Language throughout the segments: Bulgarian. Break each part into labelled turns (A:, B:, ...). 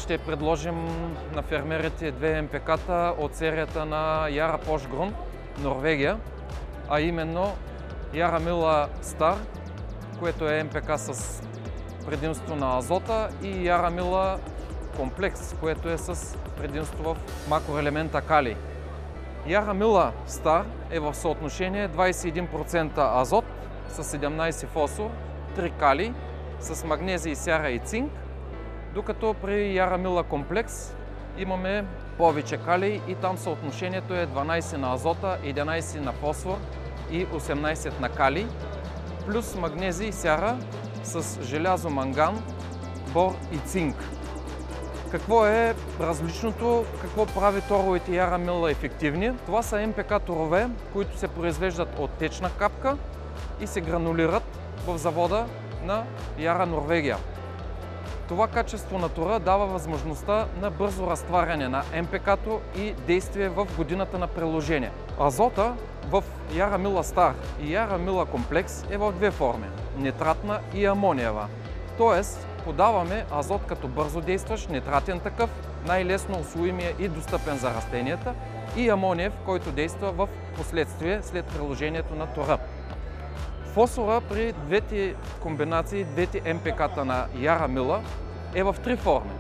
A: ще предложим на фермерите две МПК-та от серията на Яра Пошгрун, Норвегия, а именно Яра Мила Стар, което е МПК с предимство на азота, и Яра Мила Комплекс, което е с предимство в макроелемента калий. Яра Мила Стар е в съотношение 21% азот с 17 фосфор, 3 калий, с магнезий, сяра и цинк, докато при Яра Мила Комплекс имаме повече калий и там съотношението е 12 на азота, 11 на фосфор и 18 на калий, плюс магнезий и сяра с желязо, манган, бор и цинк. Какво е различното? Какво прави торовете Яра Мила ефективни? Това са МПК торове, които се произвеждат от течна капка и се гранулират в завода на Яра Норвегия. Това качество на тора дава възможността на бързо разтваряне на МПК-то и действие в годината на приложение. Азота в Яра Мила Стар и Яра Мила Комплекс е в две форми – нитратна и амониева. Тоест, подаваме азот като бързо действащ, нитратен такъв, най-лесно усвоимия и достъпен за растенията, и амониев, който действа в последствие след приложението на тора. Фосфора при двете комбинации, двете МПК-та на Яра Мила е в три форми.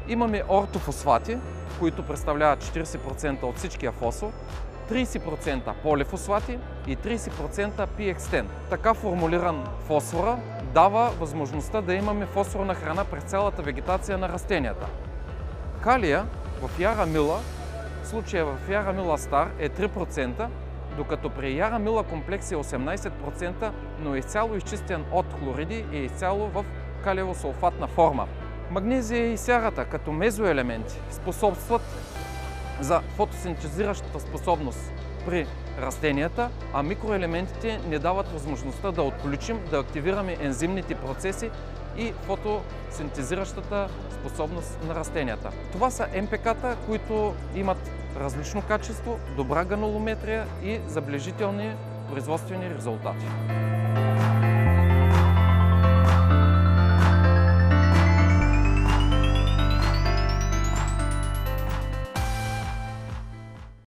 A: Имаме ортофосфати, които представляват 40% от всичкия фосфор, 30% полифосфати и 30% пиекстен. Така формулиран фосфора дава възможността да имаме фосфорна храна през цялата вегетация на растенията. Калия в Яра Мила, в случая в Яра Мила Стар е 3%, докато при Яра Мила Комплекс е 18%, но е изцяло изчистен от хлориди и е изцяло в калиево-сулфатна форма. Магнезия и сярата като мезоелементи способстват за фотосинтезиращата способност при растенията, а микроелементите ни дават възможността да отключим, да активираме ензимните процеси и фотосинтезиращата способност на растенията. Това са МПК-та, които имат различно качество, добра гранулометрия и забележителни производствени резултати.